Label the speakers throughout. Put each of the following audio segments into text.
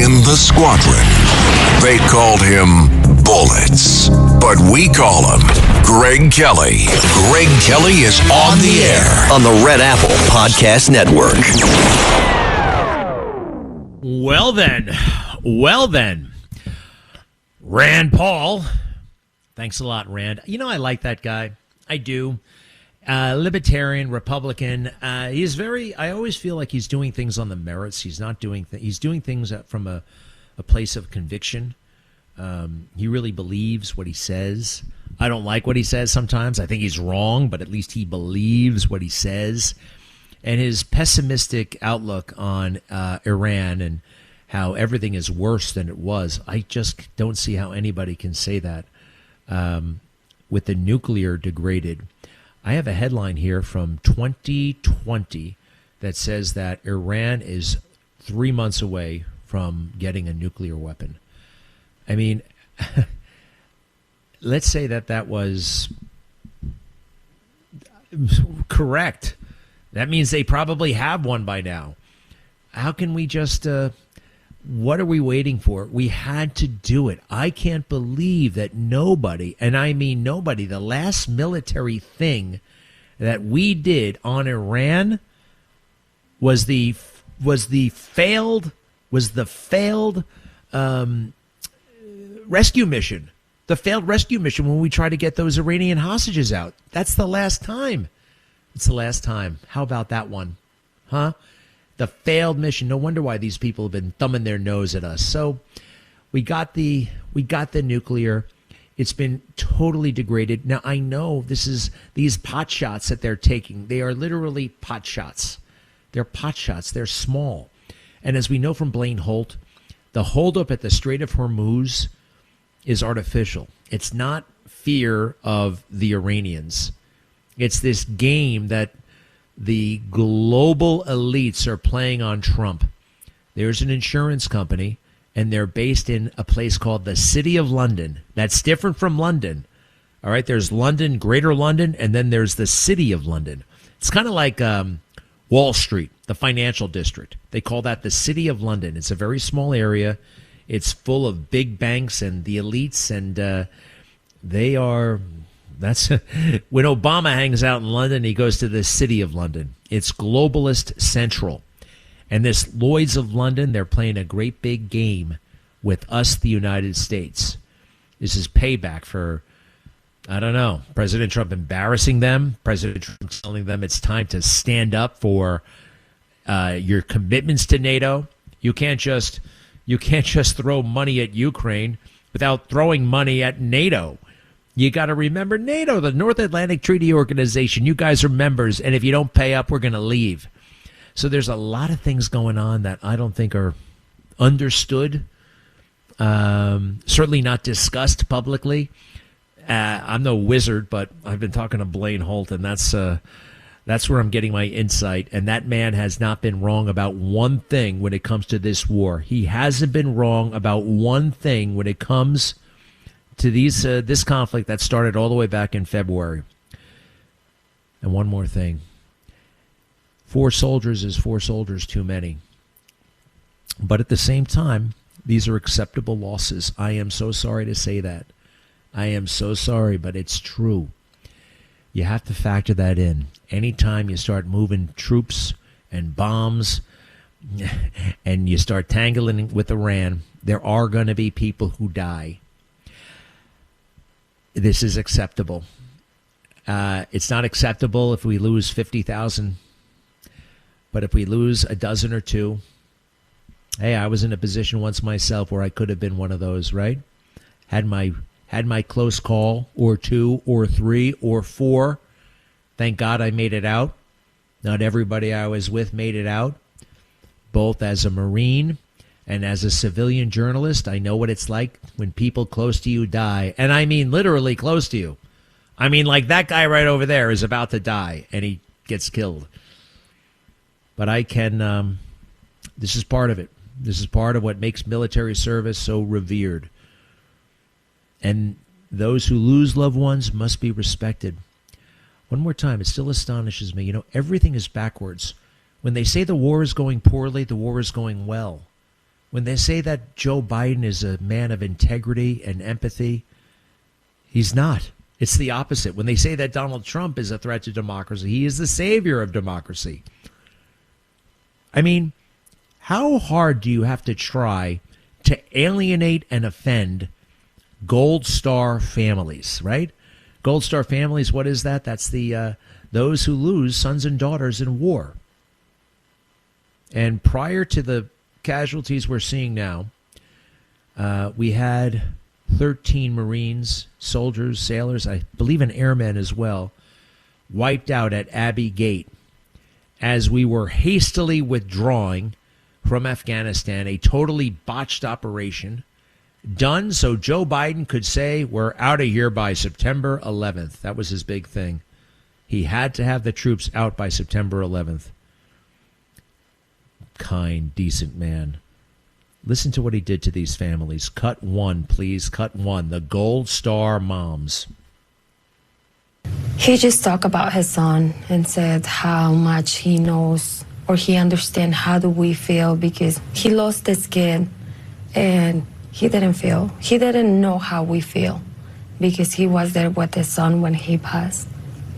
Speaker 1: in the squadron. They called him Bullets, but we call him Greg Kelly. Greg Kelly is on the air
Speaker 2: on the Red Apple Podcast Network.
Speaker 3: Well then, Rand Paul. Thanks a lot, Rand. You know, I like that guy. I do. Libertarian, Republican. He's very, I always feel like he's doing things on the merits. He's not doing, he's doing things from a place of conviction. He really believes what he says. I don't like what he says sometimes. I think he's wrong, but at least he believes what he says. And his pessimistic outlook on Iran and how everything is worse than it was, I just don't see how anybody can say that with the nuclear degraded. I have a headline here from 2020 that says that Iran is 3 months away from getting a nuclear weapon. I mean, let's say that was correct. That means they probably have one by now. How can we just, what are we waiting for? We had to do it. I can't believe that nobody, and I mean nobody, the last military thing that we did on Iran was the failed rescue mission. The failed rescue mission when we tried to get those Iranian hostages out. That's the last time. It's the last time. How about that one? Huh? The failed mission. No wonder why these people have been thumbing their nose at us. So we got the nuclear. It's been totally degraded. Now I know these pot shots that they're taking. They are literally pot shots. They're pot shots. They're small. And as we know from Blaine Holt, the holdup at the Strait of Hormuz is artificial. It's not fear of the Iranians. It's this game that the global elites are playing on Trump. There's an insurance company, and they're based in a place called the City of London. That's different from London. All right, there's London, Greater London, and then there's the City of London. It's kind of like Wall Street, the financial district. They call that the City of London. It's a very small area. It's full of big banks and the elites, and they are... That's when Obama hangs out in London, he goes to the City of London. It's globalist central. And this Lloyd's of London, they're playing a great big game with us, the United States. This is payback for, I don't know, President Trump embarrassing them, President Trump telling them it's time to stand up for your commitments to NATO. You can't just throw money at Ukraine without throwing money at NATO. You got to remember NATO, the North Atlantic Treaty Organization. You guys are members, and if you don't pay up, we're going to leave. So there's a lot of things going on that I don't think are understood, certainly not discussed publicly. I'm no wizard, but I've been talking to Blaine Holt, and that's where I'm getting my insight. And that man has not been wrong about one thing when it comes to this war. He hasn't been wrong about one thing when it comes to this conflict that started all the way back in February. And one more thing. 4 soldiers is 4 soldiers too many. But at the same time, these are acceptable losses. I am so sorry to say that. I am so sorry, but it's true. You have to factor that in. Anytime you start moving troops and bombs and you start tangling with Iran, there are going to be people who die. This is acceptable. It's not acceptable if we lose 50,000, but if we lose a dozen or two, hey, I was in a position once myself where I could have been one of those, right? Had my close call, or 2 or 3 or 4. Thank God I made it out. Not everybody I was with made it out. Both as a Marine and as a civilian journalist, I know what it's like when people close to you die. And I mean literally close to you. I mean, like that guy right over there is about to die and he gets killed. But I can, this is part of it. This is part of what makes military service so revered. And those who lose loved ones must be respected. One more time, it still astonishes me. You know, everything is backwards. When they say the war is going poorly, the war is going well. When they say that Joe Biden is a man of integrity and empathy, he's not. It's the opposite. When they say that Donald Trump is a threat to democracy, he is the savior of democracy. I mean, how hard do you have to try to alienate and offend Gold Star families, right? Gold Star families, what is that? That's the those who lose sons and daughters in war. And prior to the casualties we're seeing now, we had 13 Marines, soldiers, sailors, I believe an airman as well, wiped out at Abbey Gate as we were hastily withdrawing from Afghanistan, a totally botched operation done so Joe Biden could say we're out of here by September 11th. That was his big thing. He had to have the troops out by September 11th. Kind, decent man. Listen to what he did to these families. Cut one, please. Cut one. The Gold Star moms.
Speaker 4: He just talked about his son and said how much he knows or he understands how do we feel because he lost his kid and he didn't know how we feel because he was there with his son when he passed.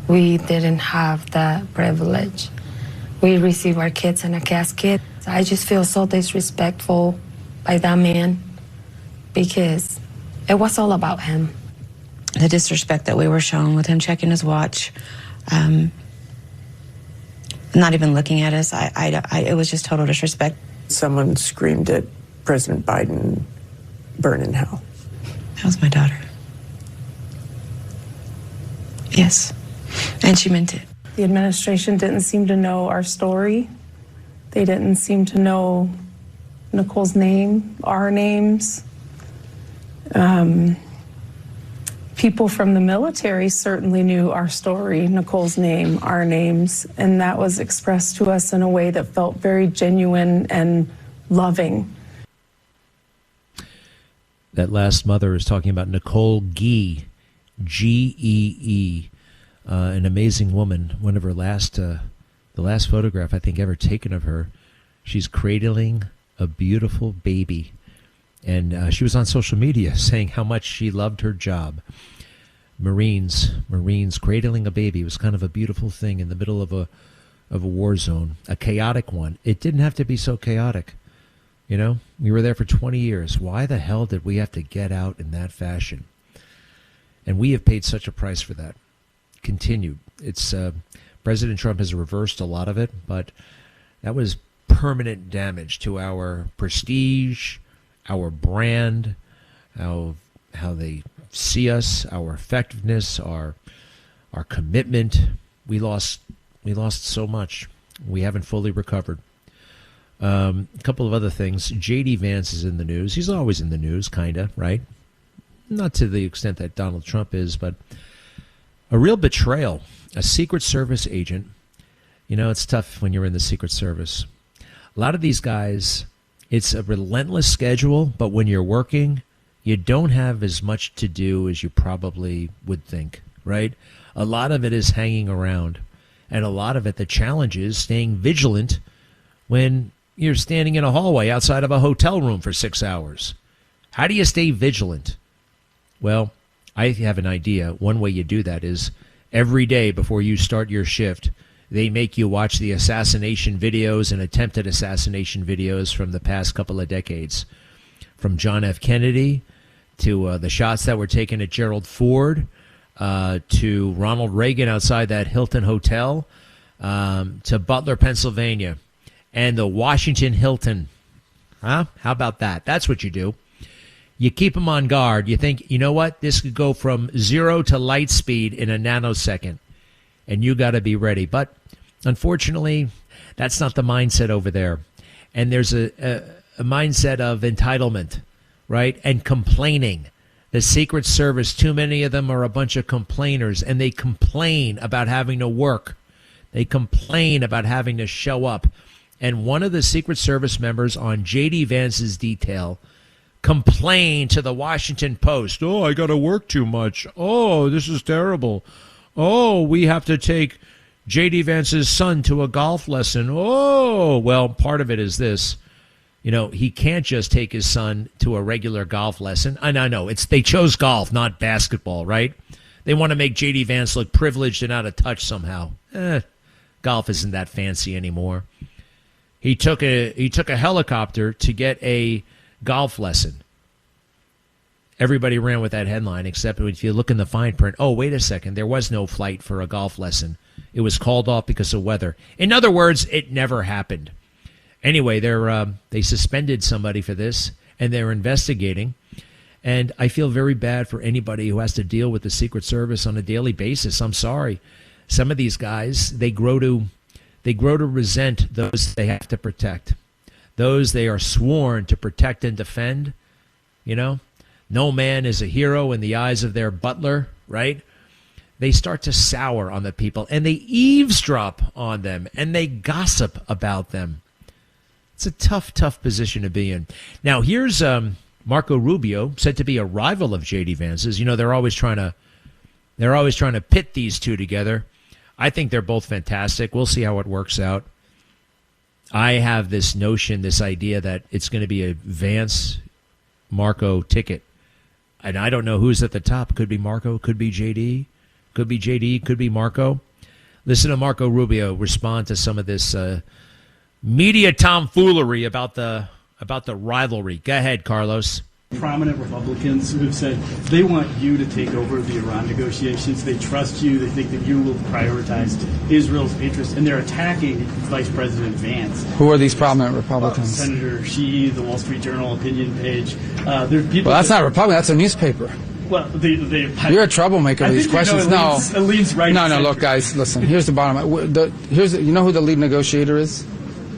Speaker 4: We didn't have that privilege. We receive our kids in a casket. I just feel so disrespectful by that man because it was all about him.
Speaker 5: The disrespect that we were shown with him checking his watch, not even looking at us, it was just total disrespect.
Speaker 6: Someone screamed at President Biden, "Burn in hell."
Speaker 5: That was my daughter. Yes, and she meant it.
Speaker 7: The administration didn't seem to know our story. They didn't seem to know Nicole's name, our names. People from the military certainly knew our story, Nicole's name, our names, and that was expressed to us in a way that felt very genuine and loving.
Speaker 3: That last mother is talking about Nicole Gee, Gee, an amazing woman. One of her the last photograph I think ever taken of her, she's cradling a beautiful baby. And she was on social media saying how much she loved her job. Marines cradling a baby was kind of a beautiful thing in the middle of a war zone, a chaotic one. It didn't have to be so chaotic. You know, we were there for 20 years. Why the hell did we have to get out in that fashion? And we have paid such a price for that. Continued. It's President Trump has reversed a lot of it, but that was permanent damage to our prestige, our brand, how they see us, our effectiveness, our commitment. We lost so much. We haven't fully recovered. A couple of other things. J.D. Vance is in the news. He's always in the news, kind of, right? Not to the extent that Donald Trump is, but a real betrayal. A Secret Service agent. You know, it's tough when you're in the Secret Service. A lot of these guys, it's a relentless schedule, but when you're working, you don't have as much to do as you probably would think, right? A lot of it is hanging around, and a lot of it, the challenge is staying vigilant when you're standing in a hallway outside of a hotel room for 6 hours. How do you stay vigilant? Well, I have an idea. One way you do that is every day before you start your shift, they make you watch the assassination videos and attempted assassination videos from the past couple of decades. From John F. Kennedy to the shots that were taken at Gerald Ford, to Ronald Reagan outside that Hilton Hotel, to Butler, Pennsylvania, and the Washington Hilton. Huh? How about that? That's what you do. You keep them on guard. You think, you know what? This could go from 0 to light speed in a nanosecond, and you got to be ready. But unfortunately, that's not the mindset over there. And there's a mindset of entitlement, right? And complaining. The Secret Service, too many of them are a bunch of complainers, and they complain about having to work. They complain about having to show up. And one of the Secret Service members on J.D. Vance's detail complained to the Washington Post, "Oh, I got to work too much. Oh, this is terrible. Oh, we have to take J.D. Vance's son to a golf lesson. Oh, well, part of it is this. he can't just take his son to a regular golf lesson. And I know they chose golf, not basketball, right? They want to make J.D. Vance look privileged and out of touch somehow. Golf isn't that fancy anymore. He took a helicopter to get a golf lesson. Everybody ran with that headline, except if you look in the fine print, oh, wait a second, there was no flight for a golf lesson. It was called off because of weather. In other words, it never happened. Anyway, they suspended somebody for this, and they're investigating. And I feel very bad for anybody who has to deal with the Secret Service on a daily basis. I'm sorry. Some of these guys, they grow to resent those they have to protect, those they are sworn to protect and defend. No man is a hero in the eyes of their butler, right? They start to sour on the people, and they eavesdrop on them, and they gossip about them. It's a tough, tough position to be in. Now, here's Marco Rubio, said to be a rival of J.D. Vance's. They're always trying to pit these two together. I think they're both fantastic. We'll see how it works out. I have this notion, this idea that it's going to be a Vance-Marco ticket. And I don't know who's at the top. Could be Marco, could be JD, could be JD, could be Marco. Listen to Marco Rubio respond to some of this media tomfoolery about the rivalry. Go ahead, Carlos.
Speaker 8: Prominent Republicans who have said they want you to take over the Iran negotiations. They trust you. They think that you will prioritize Israel's interests, and they're attacking Vice President Vance.
Speaker 9: Who are these prominent Republicans?
Speaker 8: Senator Shee, the Wall Street Journal opinion page. There's people.
Speaker 9: Well, that's not Republican. That's a newspaper.
Speaker 8: Well,
Speaker 9: you're a troublemaker with these questions.
Speaker 8: It leads right.
Speaker 9: No. Look, guys, listen. Here's the bottom line. You know who the lead negotiator is?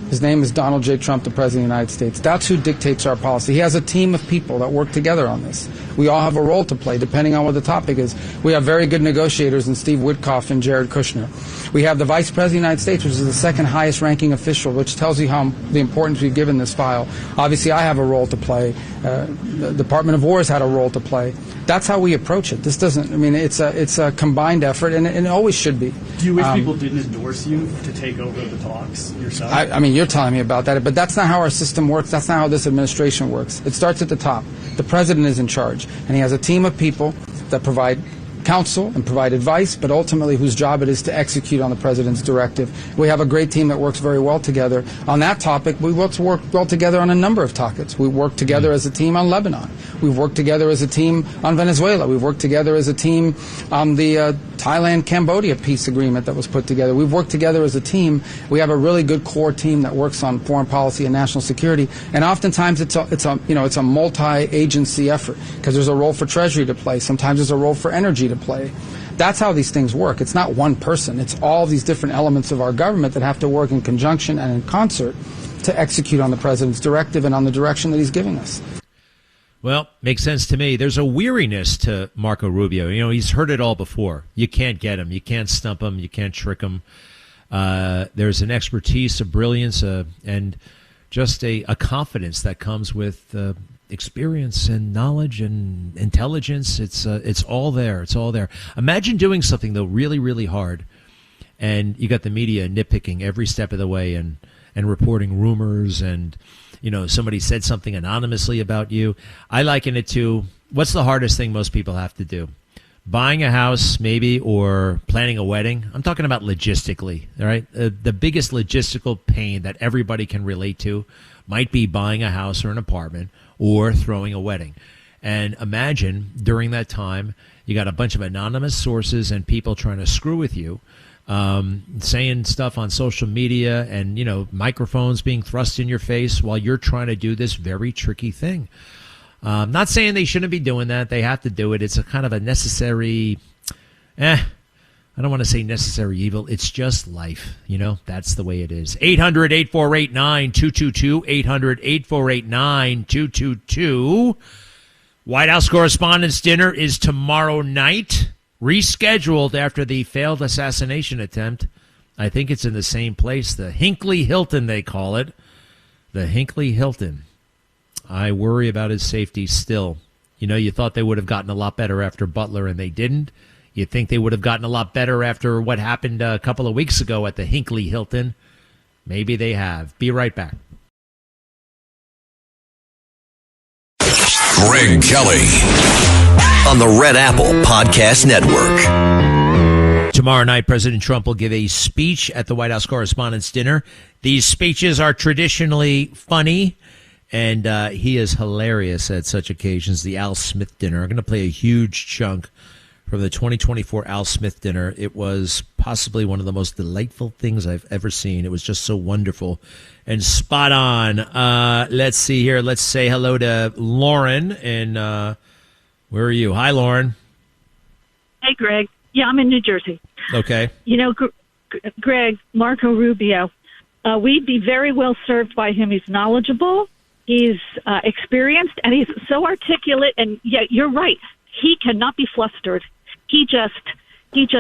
Speaker 9: His name is Donald J. Trump, the President of the United States. That's who dictates our policy. He has a team of people that work together on this. We all have a role to play, depending on what the topic is. We have very good negotiators in Steve Witkoff and Jared Kushner. We have the Vice President of the United States, which is the second highest ranking official, which tells you how the importance we've given this file. Obviously, I have a role to play. The Department of War has had a role to play. That's how we approach it. This doesn't, it's a combined effort, and it always should be.
Speaker 8: Do you wish people didn't endorse you to take over the talks yourself?
Speaker 9: You're telling me about that, but that's not how our system works. That's not how this administration works. It starts at the top. The president is in charge, and he has a team of people that provide counsel and provide advice, but ultimately whose job it is to execute on the president's directive. We have a great team that works very well together. On that topic, we work well together on a number of topics. We work together as a team on Lebanon. We've worked together as a team on Venezuela. We've worked together as a team on the Thailand-Cambodia peace agreement that was put together. We've worked together as a team. We have a really good core team that works on foreign policy and national security. And oftentimes it's a multi-agency effort because there's a role for Treasury to play. Sometimes there's a role for energy to play. That's how these things work. It's not one person. It's all these different elements of our government that have to work in conjunction and in concert to execute on the president's directive and on the direction that he's giving us.
Speaker 3: Well, makes sense to me. There's a weariness to Marco Rubio. He's heard it all before. You can't get him. You can't stump him. You can't trick him. There's an expertise, a brilliance, and just a confidence that comes with experience and knowledge and intelligence. It's all there. It's all there. Imagine doing something, though, really, really hard, and you got the media nitpicking every step of the way and reporting rumors and somebody said something anonymously about you. I liken it to, what's the hardest thing most people have to do? Buying a house, maybe, or planning a wedding. I'm talking about logistically, all right? The biggest logistical pain that everybody can relate to might be buying a house or an apartment or throwing a wedding. And imagine during that time, you got a bunch of anonymous sources and people trying to screw with you, saying stuff on social media and, microphones being thrust in your face while you're trying to do this very tricky thing. Not saying they shouldn't be doing that. They have to do it. It's a kind of a necessary, I don't want to say necessary evil. It's just life. That's the way it is. 800-848-9222, 800-848-9222. White House Correspondents' Dinner is tomorrow night, rescheduled after the failed assassination attempt. I think it's in the same place, the Hinckley Hilton, they call it. The Hinckley Hilton. I worry about his safety still. You thought they would have gotten a lot better after Butler, and they didn't. You think they would have gotten a lot better after what happened a couple of weeks ago at the Hinckley Hilton. Maybe they have. Be right back.
Speaker 1: Greg Kelly
Speaker 2: on the Red Apple Podcast Network.
Speaker 3: Tomorrow night, President Trump will give a speech at the White House Correspondents' Dinner. These speeches are traditionally funny, and he is hilarious at such occasions. The Al Smith Dinner. I'm going to play a huge chunk from the 2024 Al Smith Dinner. It was possibly one of the most delightful things I've ever seen. It was just so wonderful and spot on. Let's see here. Let's say hello to Lauren. And where are you? Hi, Lauren.
Speaker 10: Hey, Greg. Yeah, I'm in New Jersey.
Speaker 3: Okay.
Speaker 10: You know, Greg, Marco Rubio, we'd be very well served by him. He's knowledgeable, he's experienced, and he's so articulate. And yeah, you're right. He cannot be flustered. He just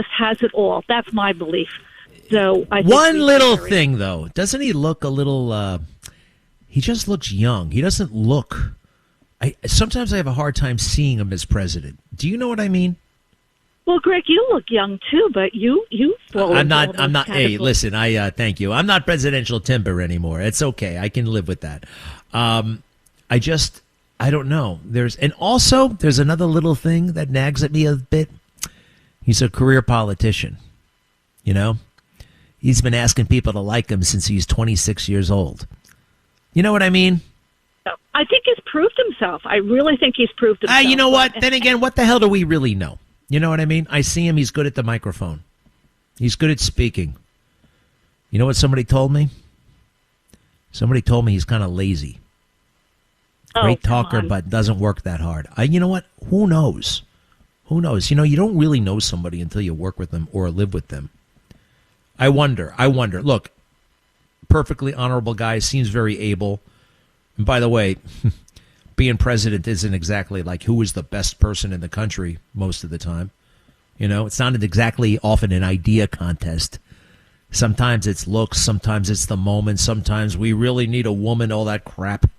Speaker 10: has it all. That's my belief. So I think
Speaker 3: one little thing, though, doesn't he look a little? He just looks young. He doesn't look. Sometimes I have a hard time seeing him as president. Do you know what I mean?
Speaker 10: Well, Greg, you look young too, but you fall.
Speaker 3: I'm not. Hey, listen. Thank you. I'm not presidential timber anymore. It's okay. I can live with that. I don't know. There's another little thing that nags at me a bit. He's a career politician. You know, he's been asking people to like him since he's 26 years old. You know what I mean?
Speaker 10: I think he's proved himself. I really think he's proved himself.
Speaker 3: You know what? Then again, what the hell do we really know? You know what I mean? I see him. He's good at the microphone. He's good at speaking. You know what somebody told me? Somebody told me he's kind of lazy. Great talker, but doesn't work that hard. You know what? Who knows? Who knows? You know, you don't really know somebody until you work with them or live with them. I wonder. Look, perfectly honorable guy, seems very able. And by the way, being president isn't exactly like who is the best person in the country most of the time. You know, it's not exactly often an idea contest. Sometimes it's looks, sometimes it's the moment, sometimes we really need a woman, all that crap.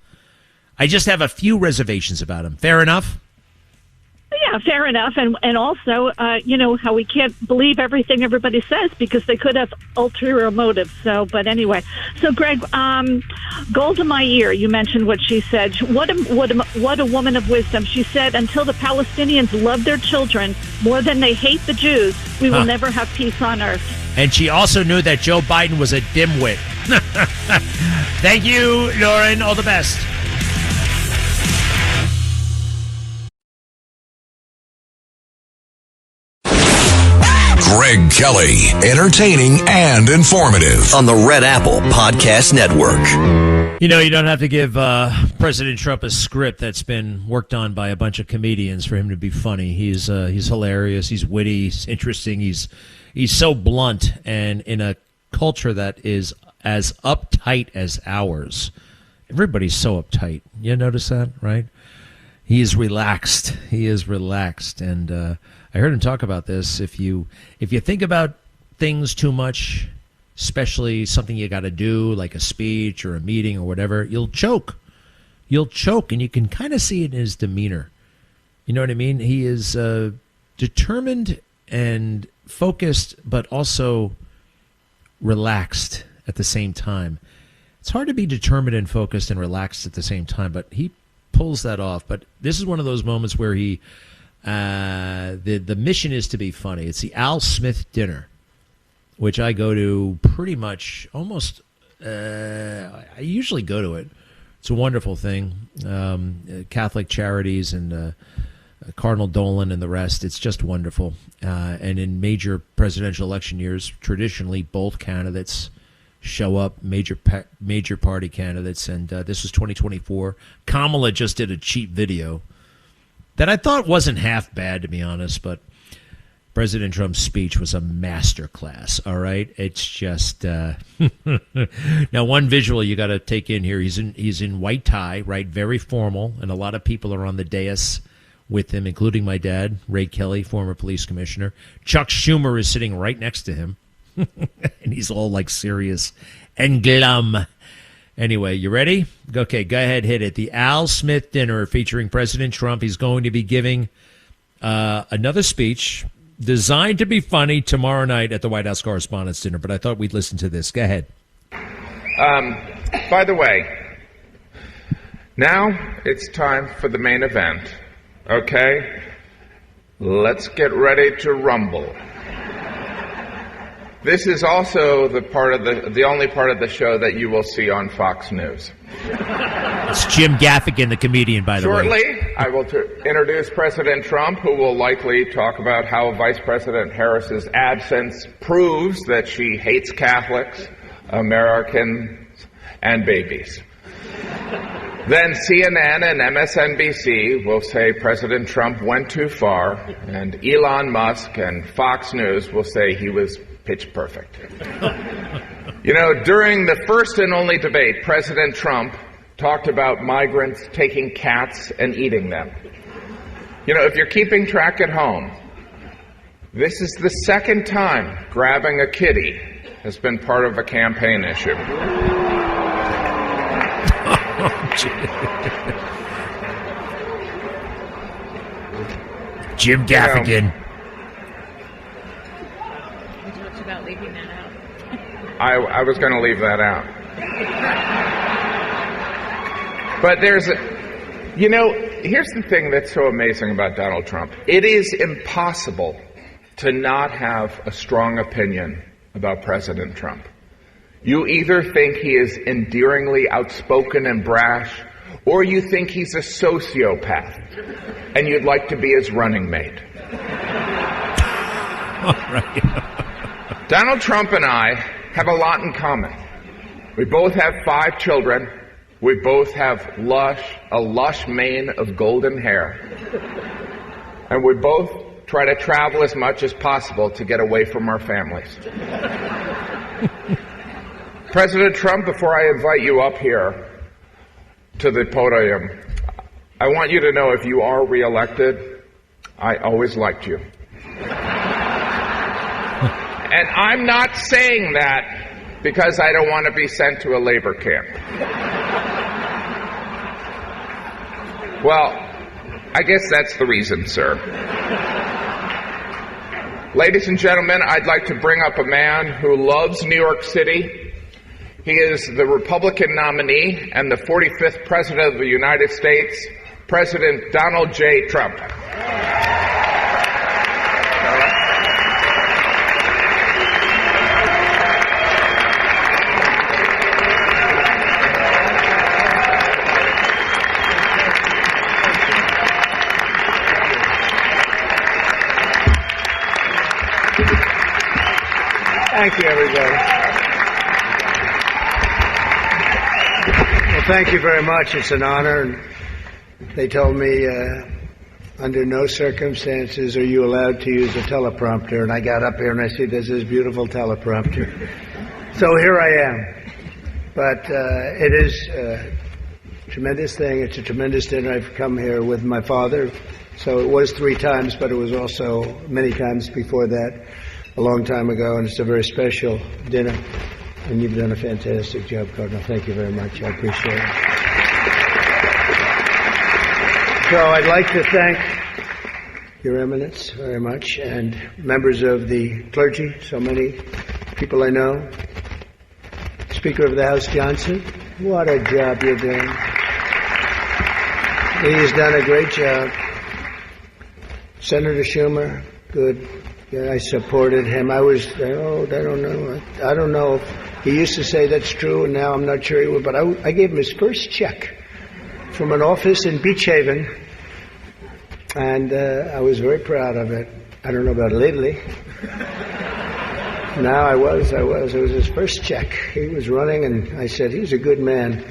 Speaker 3: I just have a few reservations about him. Fair enough?
Speaker 10: Yeah, fair enough. And also, you know, how we can't believe everything everybody says because they could have ulterior motives. So, but anyway. So, Greg, Golda Meir, you mentioned what she said. What a woman of wisdom. She said, until the Palestinians love their children more than they hate the Jews, we will never have peace on earth.
Speaker 3: And she also knew that Joe Biden was a dimwit. Thank you, Lauren. All the best.
Speaker 1: Greg Kelly, entertaining and informative
Speaker 2: on the Red Apple Podcast Network.
Speaker 3: You know, you don't have to give President Trump a script that's been worked on by a bunch of comedians for him to be funny. He's hilarious. He's witty. He's interesting. He's so blunt, and in a culture that is as uptight as ours, everybody's so uptight. You notice that, right? He is relaxed. And I heard him talk about this. If you think about things too much, especially something you got to do, like a speech or a meeting or whatever, you'll choke. And you can kind of see it in his demeanor. You know what I mean? He is determined and focused, but also relaxed at the same time. It's hard to be determined and focused and relaxed at the same time, but he pulls that off. But this is one of those moments where he the mission is to be funny. It's the Al Smith Dinner, which I go to pretty much almost I usually go to it. It's a wonderful thing. Catholic Charities and Cardinal Dolan and the rest. It's just wonderful. And in major presidential election years, traditionally both candidates show up, major party candidates. And this was 2024. Kamala just did a cheap video that I thought wasn't half bad, to be honest, but President Trump's speech was a masterclass, all right? It's just now one visual you got to take in here. He's in white tie, right? Very formal, and a lot of people are on the dais with him, including my dad, Ray Kelly, former police commissioner. Chuck Schumer is sitting right next to him, and he's all like serious and glum. Anyway, you ready? Okay, go ahead, hit it. The Al Smith Dinner featuring President Trump. He's going to be giving another speech designed to be funny tomorrow night at the White House Correspondents' Dinner, but I thought we'd listen to this. Go ahead.
Speaker 11: By the way, Now it's time for the main event. Okay? Let's get ready to rumble. This is also the only part of the show that you will see on Fox News.
Speaker 3: It's Jim Gaffigan, the comedian, by the way.
Speaker 11: Shortly, I will introduce President Trump, who will likely talk about how Vice President Harris's absence proves that she hates Catholics, Americans, and babies. Then CNN and MSNBC will say President Trump went too far, and Elon Musk and Fox News will say he was pitch perfect. You know, during the first and only debate, President Trump talked about migrants taking cats and eating them. You know, if you're keeping track at home, this is the second time grabbing a kitty has been part of a campaign issue.
Speaker 3: Jim Gaffigan.
Speaker 12: We talked about leaving that out.
Speaker 11: I was going to leave that out. But here's the thing that's so amazing about Donald Trump. It is impossible to not have a strong opinion about President Trump. You either think he is endearingly outspoken and brash, or you think he's a sociopath, and you'd like to be his running mate.
Speaker 3: All right.
Speaker 11: Donald Trump and I have a lot in common. We both have 5 children. We both have a lush mane of golden hair. And we both try to travel as much as possible to get away from our families. President Trump, before I invite you up here to the podium, I want you to know if you are reelected, I always liked you. And I'm not saying that because I don't want to be sent to a labor camp. Well, I guess that's the reason, sir. Ladies and gentlemen, I'd like to bring up a man who loves New York City. He is the Republican nominee and the 45th President of the United States, President Donald J. Trump.
Speaker 13: Thank you, everybody. Well, thank you very much. It's an honor. And they told me under no circumstances are you allowed to use a teleprompter. And I got up here and I see this is beautiful teleprompter. So here I am. But it is a tremendous thing. It's a tremendous dinner. I've come here with my father. So it was 3 times, but it was also many times before that. A long time ago, and it's a very special dinner, and you've done a fantastic job, Cardinal. Thank you very much. I appreciate it. So I'd like to thank Your Eminence very much, and members of the clergy, so many people I know. Speaker of the House Johnson, what a job you're doing. He's done a great job. Senator Schumer, good. Yeah, I supported him. I don't know if he used to say that's true, and now I'm not sure he would, but I gave him his first check from an office in Beach Haven, and I was very proud of it. I don't know about lately. No, I was. It was his first check. He was running, and I said, he's a good man.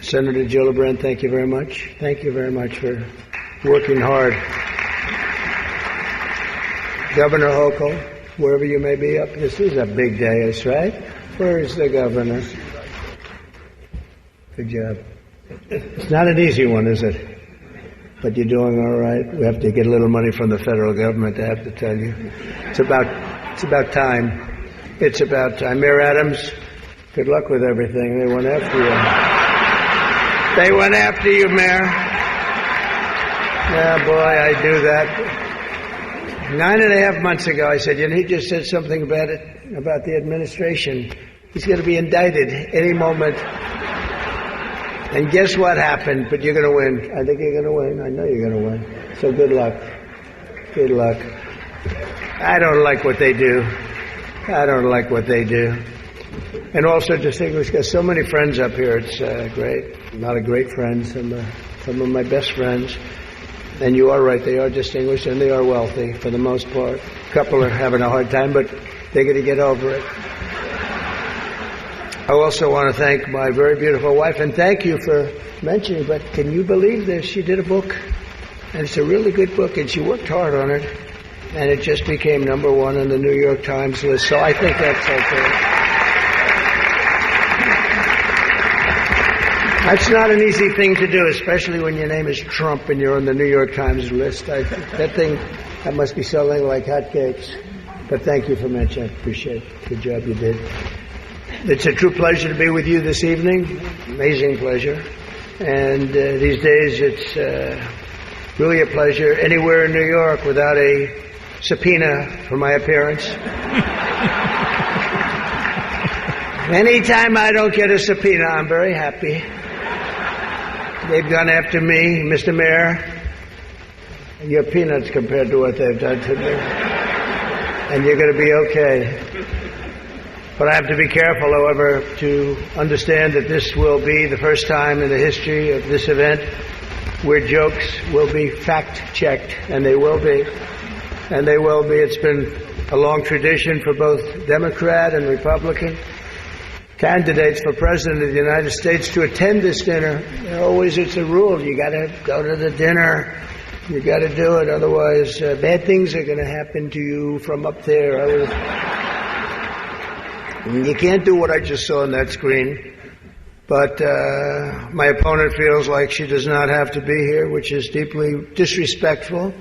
Speaker 13: Senator Gillibrand, thank you very much. Thank you very much for working hard. Governor Hochul, wherever you may be up, this is a big day, that's right. Where is the governor? Good job. It's not an easy one, is it? But you're doing all right. We have to get a little money from the federal government, I have to tell you. It's about time. It's about time. Mayor Adams, good luck with everything. They went after you. They went after you, Mayor. Yeah, boy, I do that. 9.5 months ago, I said, he just said something about the administration. He's going to be indicted any moment. And guess what happened? But you're going to win. I think you're going to win. I know you're going to win. So good luck. Good luck. I don't like what they do. I don't like what they do. And also distinguished, got so many friends up here. It's great. A lot of great friends. Some of my best friends. And you are right. They are distinguished and they are wealthy for the most part. A couple are having a hard time, but they're going to get over it. I also want to thank my very beautiful wife, and thank you for mentioning, but can you believe this? She did a book, and it's a really good book, and she worked hard on it, and it just became number one on the New York Times list, so I think that's okay. That's not an easy thing to do, especially when your name is Trump and you're on the New York Times list. That must be selling like hotcakes. But thank you for mentioning. I appreciate it. Good job you did. It's a true pleasure to be with you this evening. Amazing pleasure. And these days it's really a pleasure anywhere in New York without a subpoena for my appearance. Anytime I don't get a subpoena, I'm very happy. They've gone after me, Mr. Mayor. You're peanuts compared to what they've done to me. And you're going to be okay. But I have to be careful, however, to understand that this will be the first time in the history of this event where jokes will be fact-checked, and they will be. And they will be. It's been a long tradition for both Democrat and Republican candidates for President of the United States to attend this dinner. Always it's a rule. You got to go to the dinner. You got to do it. Otherwise, bad things are going to happen to you from up there. You can't do what I just saw on that screen. But my opponent feels like she does not have to be here, which is deeply disrespectful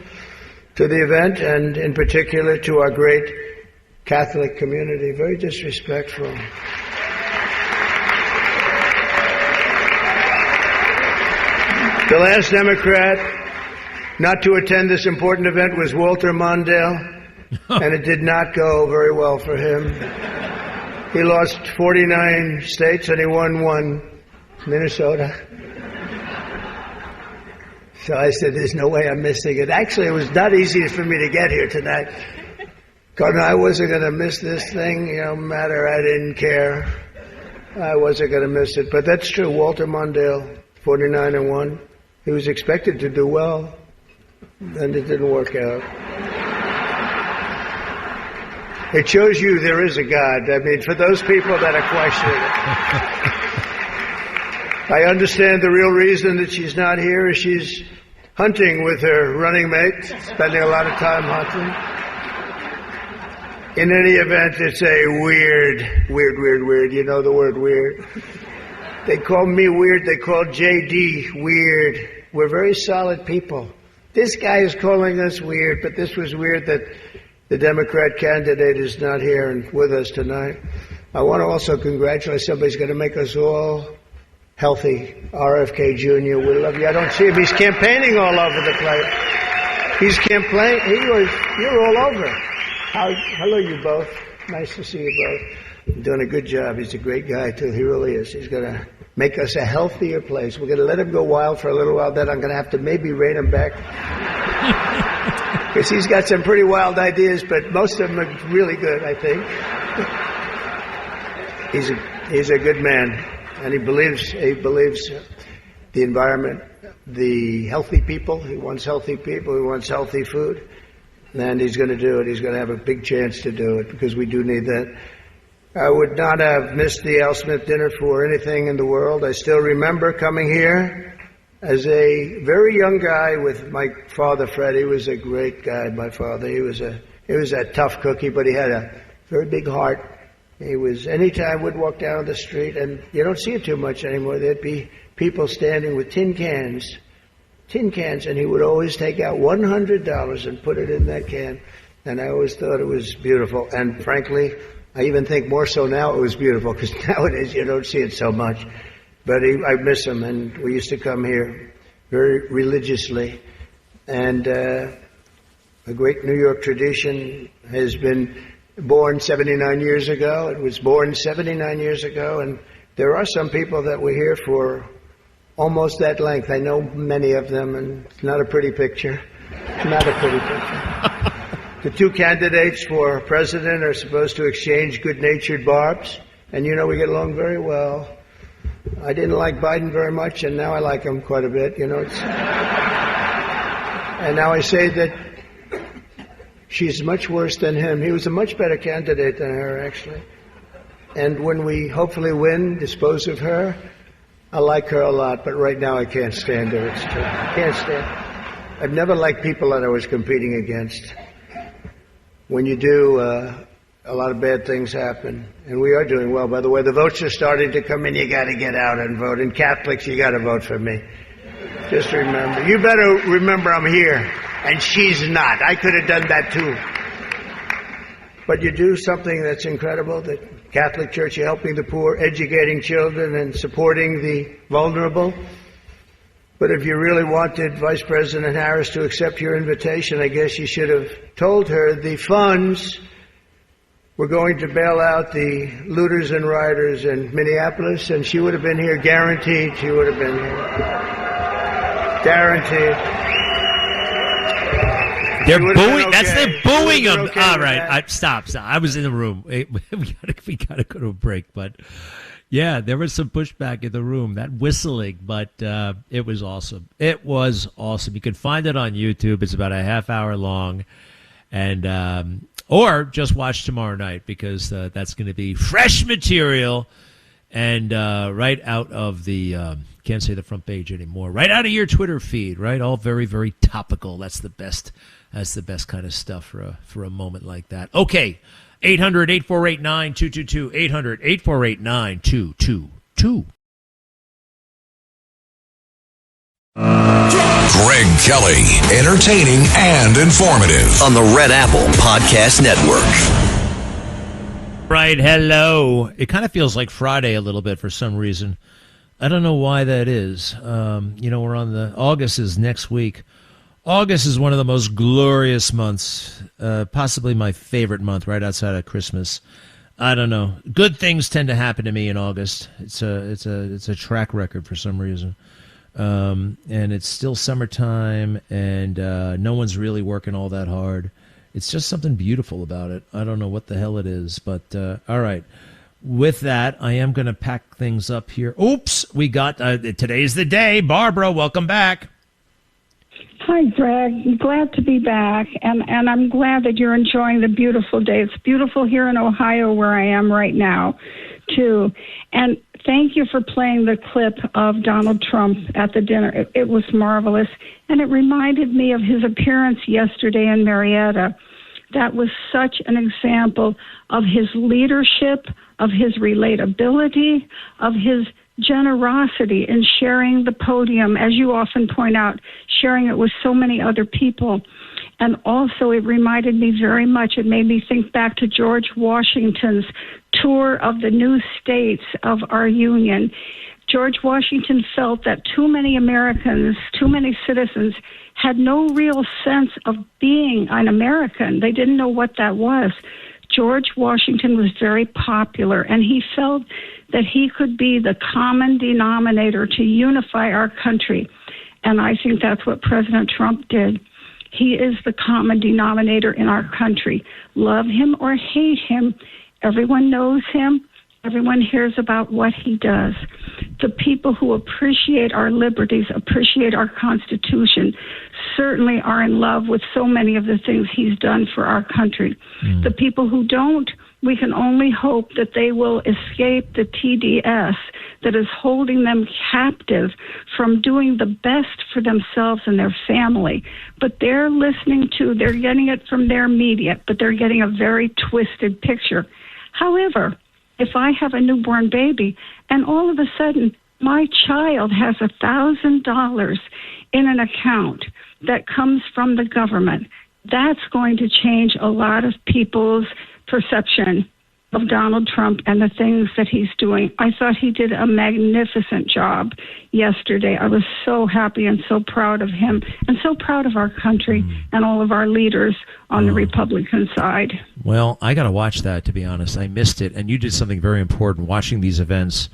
Speaker 13: to the event and in particular to our great Catholic community. Very disrespectful. The last Democrat not to attend this important event was Walter Mondale, and it did not go very well for him. He lost 49 states and he won one, Minnesota. So I said, there's no way I'm missing it. Actually, it was not easy for me to get here tonight. God, I wasn't going to miss this thing, no matter, I didn't care. I wasn't going to miss it. But that's true, Walter Mondale, 49 and 1. He was expected to do well, and it didn't work out. It shows you there is a God. I mean, for those people that are questioning it. I understand the real reason that she's not here is she's hunting with her running mate, spending a lot of time hunting. In any event, it's a weird. You know the word weird. They call me weird. They call JD weird. We're very solid people. This guy is calling us weird, but this was weird that the Democrat candidate is not here and with us tonight. I want to also congratulate somebody's going to make us all healthy. RFK Jr., we love you. I don't see him. He's campaigning all over the place. He's campaigning. You're all over. Hello, you both. Nice to see you both. You're doing a good job. He's a great guy, too. He really is. He's going to make us a healthier place. We're going to let him go wild for a little while. Then I'm going to have to maybe rein him back. Because he's got some pretty wild ideas, but most of them are really good, I think. He's a good man, and he believes the environment, the healthy people. He wants healthy people. He wants healthy food, and he's going to do it. He's going to have a big chance to do it because we do need that. I would not have missed the Al Smith dinner for anything in the world. I still remember coming here as a very young guy with my father, Fred. He was a great guy, my father. He was a tough cookie, but he had a very big heart. He was, anytime we'd walk down the street, and you don't see it too much anymore, there'd be people standing with tin cans, and he would always take out $100 and put it in that can. And I always thought it was beautiful. And frankly, I even think more so now it was beautiful, because nowadays you don't see it so much. But I miss him, and we used to come here very religiously. And a great New York tradition has been born 79 years ago. It was born 79 years ago, and there are some people that were here for almost that length. I know many of them, and it's not a pretty picture. It's not a pretty picture. The two candidates for president are supposed to exchange good-natured barbs, and you know we get along very well. I didn't like Biden very much, and now I like him quite a bit. You know, and now I say that she's much worse than him. He was a much better candidate than her, actually. And when we hopefully win, dispose of her, I like her a lot, but right now I can't stand her. It's true. I can't stand her. I've never liked people that I was competing against. When you do, a lot of bad things happen. And we are doing well. By the way, the votes are starting to come in. You got to get out and vote. And Catholics, you got to vote for me. Just remember. You better remember I'm here. And she's not. I could have done that too. But you do something that's incredible. The Catholic Church, you're helping the poor, educating children, and supporting the vulnerable. But if you really wanted Vice President Harris to accept your invitation, I guess you should have told her the funds were going to bail out the looters and rioters in Minneapolis, and she would have been here, guaranteed she would have been here. Guaranteed.
Speaker 3: They're booing. Okay. That's the booing them. Okay. All right, stop. I was in the room. We gotta go to a break, but yeah, there was some pushback in the room. That whistling, but it was awesome. It was awesome. You can find it on YouTube. It's about a half hour long, and or just watch tomorrow night because that's going to be fresh material and right out of the can't say the front page anymore. Right out of your Twitter feed. Right, all very, very topical. That's the best. That's the best kind of stuff for a moment like that. Okay, 800-848-9222. 800-848-9222.
Speaker 1: Greg Kelly, entertaining and informative
Speaker 2: on the Red Apple Podcast Network.
Speaker 3: Right, hello. It kind of feels like Friday a little bit for some reason. I don't know why that is. We're on August is next week. August is one of the most glorious months, possibly my favorite month, right outside of Christmas. I don't know. Good things tend to happen to me in August. It's a track record for some reason. And it's still summertime, and no one's really working all that hard. It's just something beautiful about it. I don't know what the hell it is, but all right. With that, I am going to pack things up here. Oops, we got today's the day. Barbara, welcome back.
Speaker 14: Hi, Greg. I'm glad to be back, and I'm glad that you're enjoying the beautiful day. It's beautiful here in Ohio where I am right now, too. And thank you for playing the clip of Donald Trump at the dinner. It was marvelous, and it reminded me of his appearance yesterday in Marietta. That was such an example of his leadership, of his relatability, of his generosity in sharing the podium, as you often point out, sharing it with so many other people. And also it reminded me very much, it made me think back to George Washington's tour of the new states of our union. George Washington felt that too many Americans, too many citizens had no real sense of being an American. They didn't know what that was. George Washington was very popular, and he felt that he could be the common denominator to unify our country. And I think that's what President Trump did. He is the common denominator in our country. Love him or hate him, everyone knows him. Everyone hears about what he does. The people who appreciate our liberties, appreciate our Constitution, certainly are in love with so many of the things he's done for our country. The people who don't, we can only hope that they will escape the TDS that is holding them captive from doing the best for themselves and their family. But they're they're getting it from their media, but they're getting a very twisted picture. However, if I have a newborn baby and all of a sudden my child has $1,000 in an account that comes from the government, that's going to change a lot of people's perception of Donald Trump and the things that he's doing. I thought he did a magnificent job yesterday. I was so happy and so proud of him and so proud of our country and all of our leaders on the Republican side.
Speaker 3: Well, I got to watch that, to be honest. I missed it. And you did something very important, watching these events.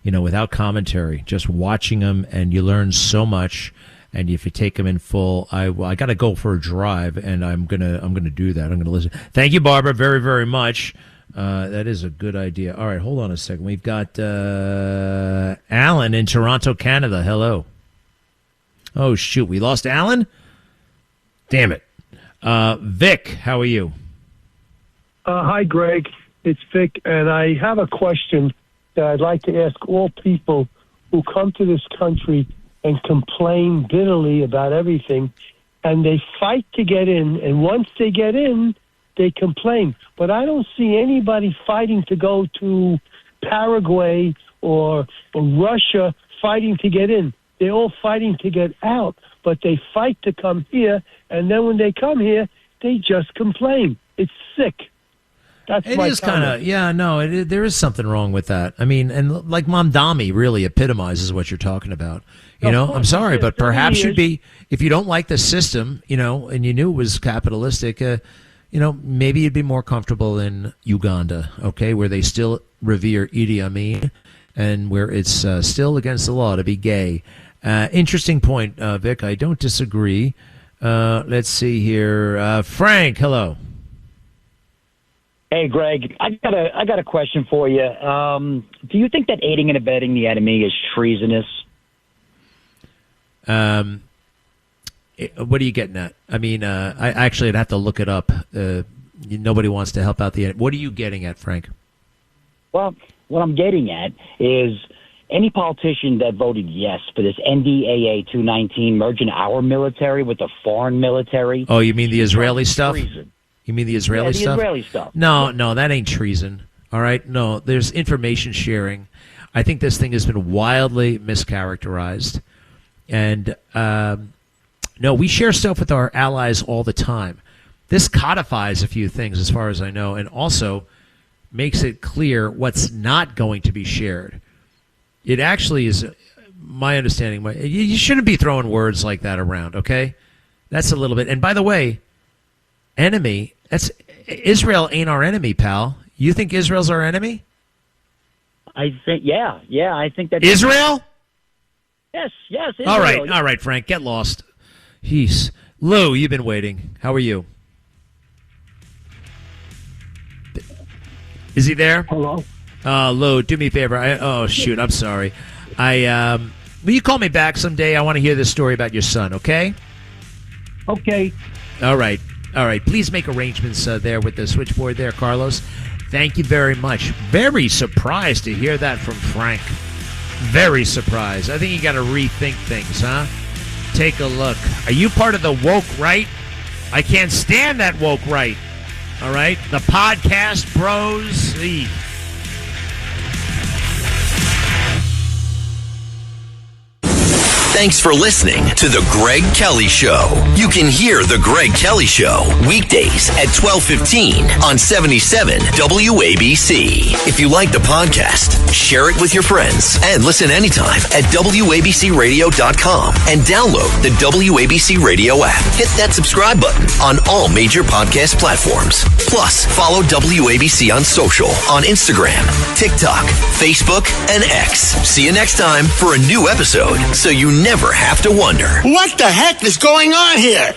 Speaker 3: without commentary, just watching them, and you learn so much. And if you take them in full, I got to go for a drive, and I'm gonna do that. I'm gonna listen. Thank you, Barbara, very, very much. That is a good idea. All right, hold on a second. We've got Alan in Toronto, Canada. Hello. Oh shoot, we lost Alan. Damn it. Vic, how are you?
Speaker 15: Hi, Greg. It's Vic, and I have a question that I'd like to ask all people who come to this country and complain bitterly about everything, and they fight to get in, and once they get in, they complain. But I don't see anybody fighting to go to Paraguay or Russia fighting to get in. They're all fighting to get out, but they fight to come here, and then when they come here, they just complain. It's sick. That's
Speaker 3: it
Speaker 15: my
Speaker 3: is kind
Speaker 15: comment.
Speaker 3: of, yeah, no, there is something wrong with that. I mean, and like Mamdani really epitomizes what you're talking about. I'm sorry, but perhaps you'd be, if you don't like the system, and you knew it was capitalistic, maybe you'd be more comfortable in Uganda, okay, where they still revere Idi Amin and where it's still against the law to be gay. Interesting point, Vic. I don't disagree. Let's see here. Frank, hello.
Speaker 16: Hey, Greg, I got a question for you. Do you think that aiding and abetting the enemy is treasonous?
Speaker 3: What are you getting at? I mean, I'd have to look it up. Nobody wants to help out the enemy. What are you getting at, Frank?
Speaker 16: Well, what I'm getting at is any politician that voted yes for this NDAA 219 merging our military with the foreign military.
Speaker 3: Oh, you mean the Israeli stuff?
Speaker 16: Treason.
Speaker 3: You mean the Israeli stuff?
Speaker 16: Israeli stuff.
Speaker 3: No, that ain't treason. All right? No, there's information sharing. I think this thing has been wildly mischaracterized. And, no, we share stuff with our allies all the time. This codifies a few things as far as I know, and also makes it clear what's not going to be shared. It actually is, my understanding, you shouldn't be throwing words like that around, okay? That's a little bit. And by the way, enemy, Israel ain't our enemy, pal. You think Israel's our enemy?
Speaker 16: I think, yeah, I think that
Speaker 3: Israel?
Speaker 16: Yes. Israel.
Speaker 3: All right, Frank, get lost. Jeez. Lou, you've been waiting. How are you? Is he there?
Speaker 15: Hello.
Speaker 3: Lou, do me a favor. Shoot, I'm sorry. Will you call me back someday? I want to hear this story about your son, okay?
Speaker 15: Okay.
Speaker 3: All right. Please make arrangements there with the switchboard there, Carlos. Thank you very much. Very surprised to hear that from Frank. Very surprised. I think you got to rethink things, huh? Take a look. Are you part of the woke right? I can't stand that woke right. All right? The podcast bros.
Speaker 2: Thanks for listening to The Greg Kelly Show. You can hear The Greg Kelly Show weekdays at 12:15 on 77 WABC. If you like the podcast, share it with your friends and listen anytime at WABCRadio.com and download the WABC Radio app. Hit that subscribe button on all major podcast platforms. Plus, follow WABC on social on Instagram, TikTok, Facebook, and X. See you next time for a new episode so you never have to wonder.
Speaker 17: What the heck is going on here?